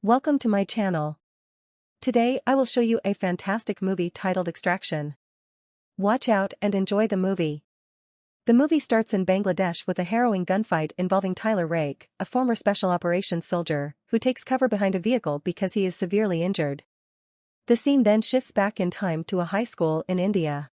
Welcome to my channel. Today I will show you a fantastic movie titled Extraction. Watch out and enjoy the movie. The movie starts in Bangladesh with a harrowing gunfight involving Tyler Rake, a former special operations soldier, who takes cover behind a vehicle because he is severely injured. The scene then shifts back in time to a high school in India.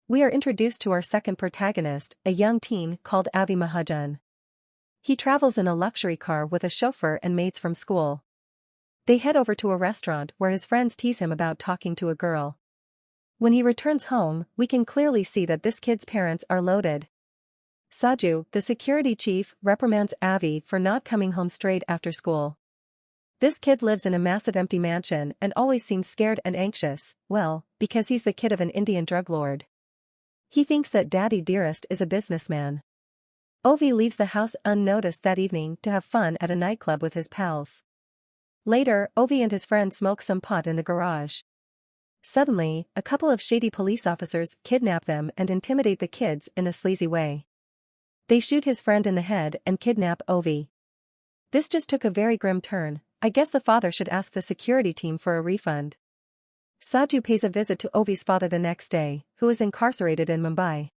We are introduced to our second protagonist, a young teen called Avi Mahajan. He travels in a luxury car with a chauffeur and mates from school. They head over to a restaurant where his friends tease him about talking to a girl. When he returns home, we can clearly see that this kid's parents are loaded. Saju, the security chief, reprimands Avi for not coming home straight after school. This kid lives in a massive empty mansion and always seems scared and anxious, well, because he's the kid of an Indian drug lord. He thinks that Daddy Dearest is a businessman. Ovi leaves the house unnoticed that evening to have fun at a nightclub with his pals. Later, Ovi and his friend smoke some pot in the garage. Suddenly, a couple of shady police officers kidnap them and intimidate the kids in a sleazy way. They shoot his friend in the head and kidnap Ovi. This just took a very grim turn. I guess the father should ask the security team for a refund. Saju pays a visit to Ovi's father the next day, who is incarcerated in Mumbai.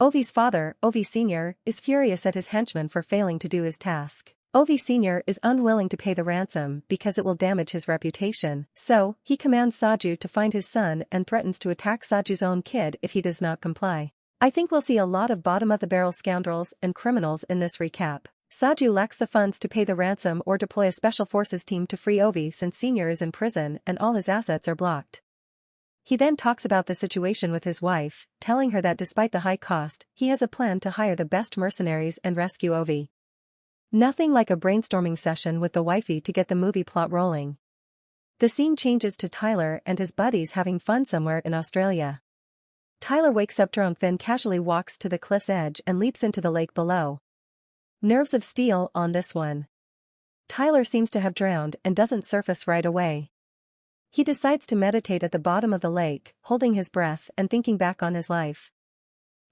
Ovi's father, Ovi Sr., is furious at his henchman for failing to do his task. Ovi Sr. is unwilling to pay the ransom because it will damage his reputation, so he commands Saju to find his son and threatens to attack Saju's own kid if he does not comply. I think we'll see a lot of bottom-of-the-barrel scoundrels and criminals in this recap. Saju lacks the funds to pay the ransom or deploy a special forces team to free Ovi since Sr. is in prison and all his assets are blocked. He then talks about the situation with his wife, telling her that despite the high cost, he has a plan to hire the best mercenaries and rescue Ovi. Nothing like a brainstorming session with the wifey to get the movie plot rolling. The scene changes to Tyler and his buddies having fun somewhere in Australia. Tyler wakes up drunk, then casually walks to the cliff's edge and leaps into the lake below. Nerves of steel on this one. Tyler seems to have drowned and doesn't surface right away. He decides to meditate at the bottom of the lake, holding his breath and thinking back on his life.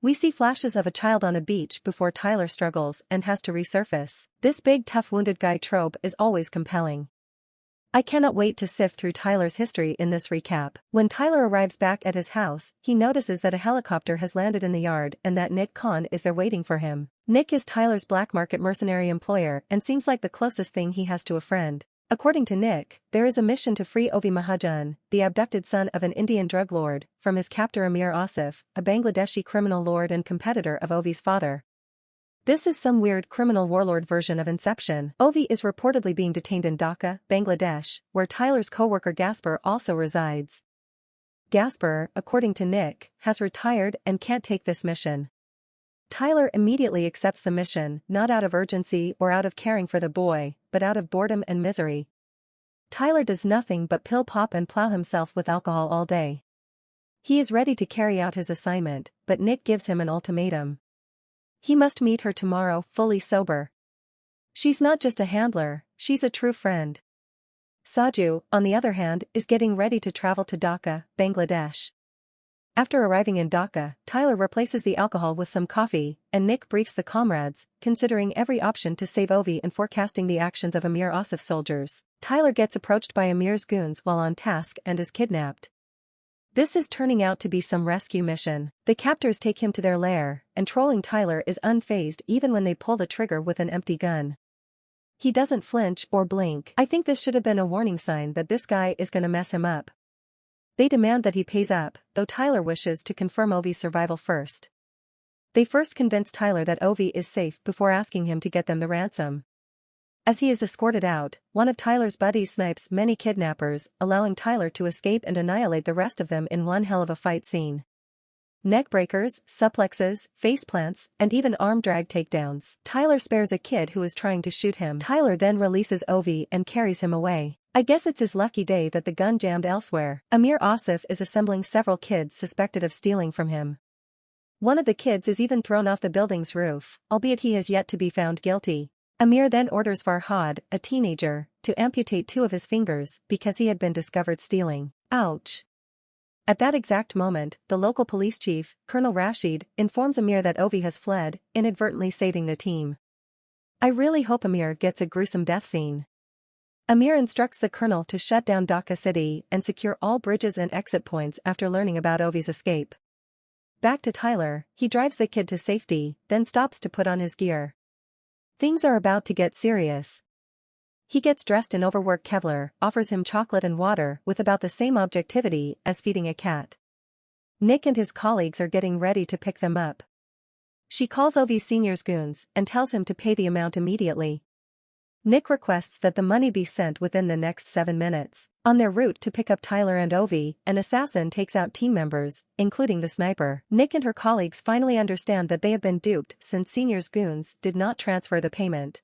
We see flashes of a child on a beach before Tyler struggles and has to resurface. This big tough wounded guy trope is always compelling. I cannot wait to sift through Tyler's history in this recap. When Tyler arrives back at his house, he notices that a helicopter has landed in the yard and that Nick Khan is there waiting for him. Nick is Tyler's black market mercenary employer and seems like the closest thing he has to a friend. According to Nick, there is a mission to free Ovi Mahajan, the abducted son of an Indian drug lord, from his captor Amir Asif, a Bangladeshi criminal lord and competitor of Ovi's father. This is some weird criminal warlord version of Inception. Ovi is reportedly being detained in Dhaka, Bangladesh, where Tyler's co-worker Gasper also resides. Gasper, according to Nick, has retired and can't take this mission. Tyler immediately accepts the mission, not out of urgency or out of caring for the boy, but out of boredom and misery. Tyler does nothing but pill pop and plow himself with alcohol all day. He is ready to carry out his assignment, but Nick gives him an ultimatum. He must meet her tomorrow, fully sober. She's not just a handler, she's a true friend. Saju, on the other hand, is getting ready to travel to Dhaka, Bangladesh. After arriving in Dhaka, Tyler replaces the alcohol with some coffee, and Nick briefs the comrades, considering every option to save Ovi and forecasting the actions of Amir Asif's soldiers. Tyler gets approached by Amir's goons while on task and is kidnapped. This is turning out to be some rescue mission. The captors take him to their lair, and trolling Tyler is unfazed even when they pull the trigger with an empty gun. He doesn't flinch or blink. I think this should have been a warning sign that this guy is gonna mess him up. They demand that he pays up, though Tyler wishes to confirm Ovi's survival first. They first convince Tyler that Ovi is safe before asking him to get them the ransom. As he is escorted out, one of Tyler's buddies snipes many kidnappers, allowing Tyler to escape and annihilate the rest of them in one hell of a fight scene. Neckbreakers, suplexes, faceplants, and even arm drag takedowns. Tyler spares a kid who is trying to shoot him. Tyler then releases Ovi and carries him away. I guess it's his lucky day that the gun jammed elsewhere. Amir Asif is assembling several kids suspected of stealing from him. One of the kids is even thrown off the building's roof, albeit he has yet to be found guilty. Amir then orders Farhad, a teenager, to amputate 2 of his fingers because he had been discovered stealing. Ouch. At that exact moment, the local police chief, Colonel Rashid, informs Amir that Ovi has fled, inadvertently saving the team. I really hope Amir gets a gruesome death scene. Amir instructs the colonel to shut down Dhaka city and secure all bridges and exit points after learning about Ovi's escape. Back to Tyler, he drives the kid to safety, then stops to put on his gear. Things are about to get serious. He gets dressed in overworked Kevlar, offers him chocolate and water with about the same objectivity as feeding a cat. Nick and his colleagues are getting ready to pick them up. She calls Ovi's senior's goons and tells him to pay the amount immediately. Nick requests that the money be sent within the next 7 minutes. On their route to pick up Tyler and Ovi, an assassin takes out team members, including the sniper. Nick and her colleagues finally understand that they have been duped since senior's goons did not transfer the payment.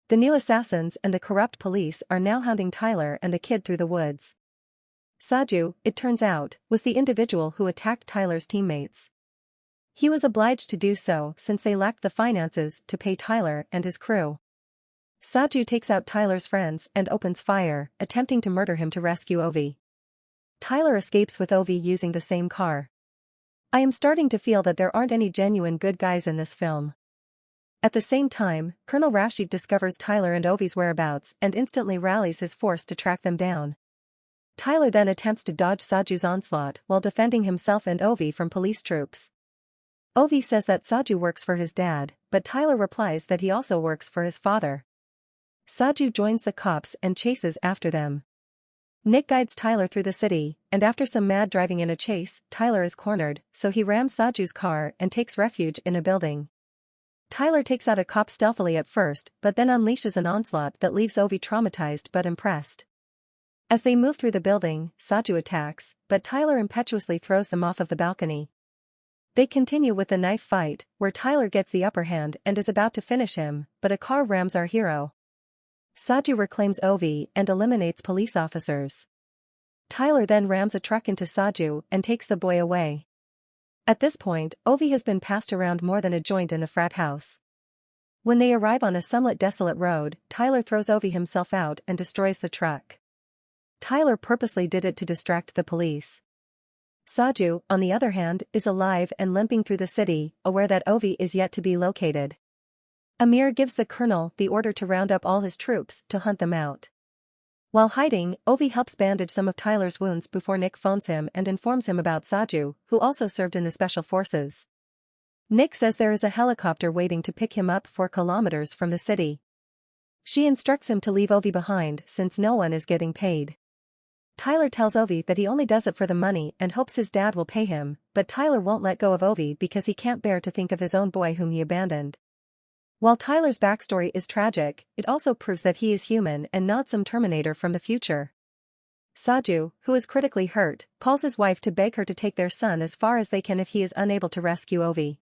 The new assassins and the corrupt police are now hounding Tyler and the kid through the woods. Saju, it turns out, was the individual who attacked Tyler's teammates. He was obliged to do so since they lacked the finances to pay Tyler and his crew. Saju takes out Tyler's friends and opens fire, attempting to murder him to rescue Ovi. Tyler escapes with Ovi using the same car. I am starting to feel that there aren't any genuine good guys in this film. At the same time, Colonel Rashid discovers Tyler and Ovi's whereabouts and instantly rallies his force to track them down. Tyler then attempts to dodge Saju's onslaught while defending himself and Ovi from police troops. Ovi says that Saju works for his dad, but Tyler replies that he also works for his father. Saju joins the cops and chases after them. Nick guides Tyler through the city, and after some mad driving in a chase, Tyler is cornered, so he rams Saju's car and takes refuge in a building. Tyler takes out a cop stealthily at first, but then unleashes an onslaught that leaves Ovi traumatized but impressed. As they move through the building, Saju attacks, but Tyler impetuously throws them off of the balcony. They continue with the knife fight, where Tyler gets the upper hand and is about to finish him, but a car rams our hero. Saju reclaims Ovi and eliminates police officers. Tyler then rams a truck into Saju and takes the boy away. At this point, Ovi has been passed around more than a joint in the frat house. When they arrive on a somewhat desolate road, Tyler throws Ovi himself out and destroys the truck. Tyler purposely did it to distract the police. Saju, on the other hand, is alive and limping through the city, aware that Ovi is yet to be located. Amir gives the colonel the order to round up all his troops to hunt them out. While hiding, Ovi helps bandage some of Tyler's wounds before Nick phones him and informs him about Saju, who also served in the special forces. Nick says there is a helicopter waiting to pick him up 4 kilometers from the city. She instructs him to leave Ovi behind since no one is getting paid. Tyler tells Ovi that he only does it for the money and hopes his dad will pay him, but Tyler won't let go of Ovi because he can't bear to think of his own boy whom he abandoned. While Tyler's backstory is tragic, it also proves that he is human and not some Terminator from the future. Saju, who is critically hurt, calls his wife to beg her to take their son as far as they can if he is unable to rescue Ovi.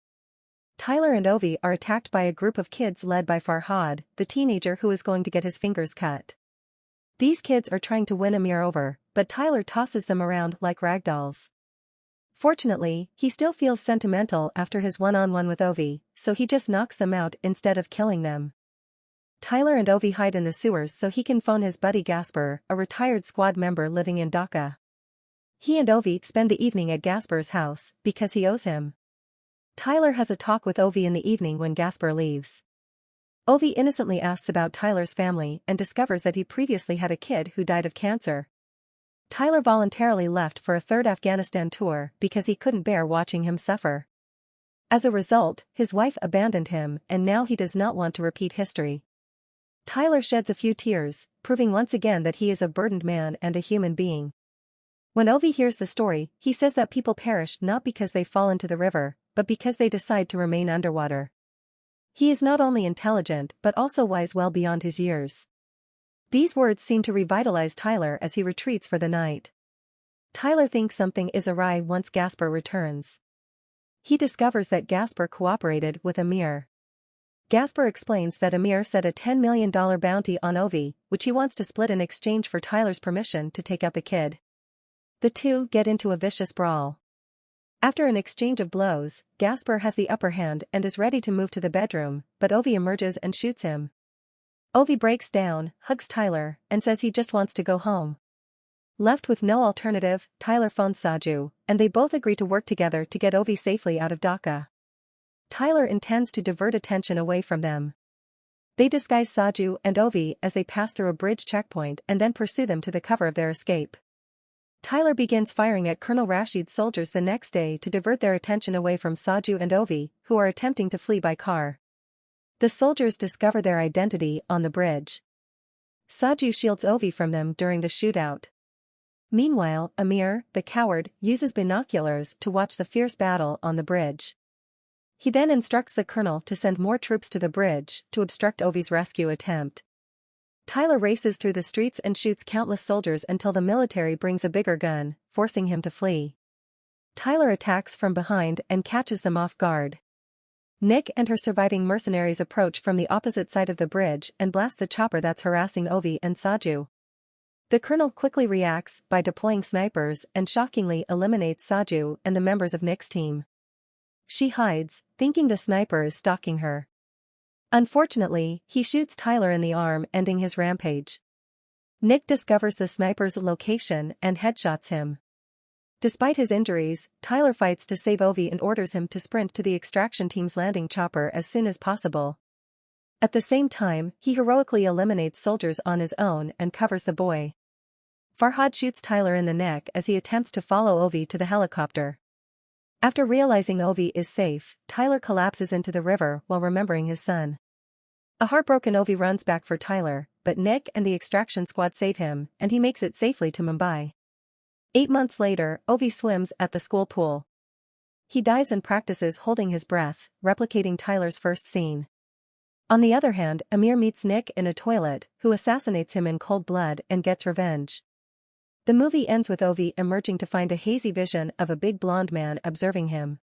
Tyler and Ovi are attacked by a group of kids led by Farhad, the teenager who is going to get his fingers cut. These kids are trying to win Amir over, but Tyler tosses them around like ragdolls. Fortunately, he still feels sentimental after his one-on-one with Ovi, so he just knocks them out instead of killing them. Tyler and Ovi hide in the sewers so he can phone his buddy Gasper, a retired squad member living in Dhaka. He and Ovi spend the evening at Gasper's house because he owes him. Tyler has a talk with Ovi in the evening when Gasper leaves. Ovi innocently asks about Tyler's family and discovers that he previously had a kid who died of cancer. Tyler voluntarily left for a 3rd Afghanistan tour because he couldn't bear watching him suffer. As a result, his wife abandoned him and now he does not want to repeat history. Tyler sheds a few tears, proving once again that he is a burdened man and a human being. When Ovi hears the story, he says that people perish not because they fall into the river, but because they decide to remain underwater. He is not only intelligent but also wise well beyond his years. These words seem to revitalize Tyler as he retreats for the night. Tyler thinks something is awry once Gasper returns. He discovers that Gasper cooperated with Amir. Gasper explains that Amir set a $10 million bounty on Ovi, which he wants to split in exchange for Tyler's permission to take out the kid. The two get into a vicious brawl. After an exchange of blows, Gasper has the upper hand and is ready to move to the bedroom, but Ovi emerges and shoots him. Ovi breaks down, hugs Tyler, and says he just wants to go home. Left with no alternative, Tyler phones Saju, and they both agree to work together to get Ovi safely out of Dhaka. Tyler intends to divert attention away from them. They disguise Saju and Ovi as they pass through a bridge checkpoint and then pursue them to the cover of their escape. Tyler begins firing at Colonel Rashid's soldiers the next day to divert their attention away from Saju and Ovi, who are attempting to flee by car. The soldiers discover their identity on the bridge. Saju shields Ovi from them during the shootout. Meanwhile, Amir, the coward, uses binoculars to watch the fierce battle on the bridge. He then instructs the colonel to send more troops to the bridge to obstruct Ovi's rescue attempt. Tyler races through the streets and shoots countless soldiers until the military brings a bigger gun, forcing him to flee. Tyler attacks from behind and catches them off guard. Nick and her surviving mercenaries approach from the opposite side of the bridge and blast the chopper that's harassing Ovi and Saju. The colonel quickly reacts by deploying snipers and shockingly eliminates Saju and the members of Nick's team. She hides, thinking the sniper is stalking her. Unfortunately, he shoots Tyler in the arm, ending his rampage. Nick discovers the sniper's location and headshots him. Despite his injuries, Tyler fights to save Ovi and orders him to sprint to the extraction team's landing chopper as soon as possible. At the same time, he heroically eliminates soldiers on his own and covers the boy. Farhad shoots Tyler in the neck as he attempts to follow Ovi to the helicopter. After realizing Ovi is safe, Tyler collapses into the river while remembering his son. A heartbroken Ovi runs back for Tyler, but Nick and the extraction squad save him, and he makes it safely to Mumbai. 8 months later, Ovi swims at the school pool. He dives and practices holding his breath, replicating Tyler's first scene. On the other hand, Amir meets Nick in a toilet, who assassinates him in cold blood and gets revenge. The movie ends with Ovi emerging to find a hazy vision of a big blonde man observing him.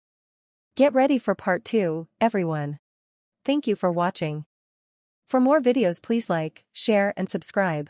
Get ready for part 2, everyone. Thank you for watching. For more videos, please like, share and subscribe.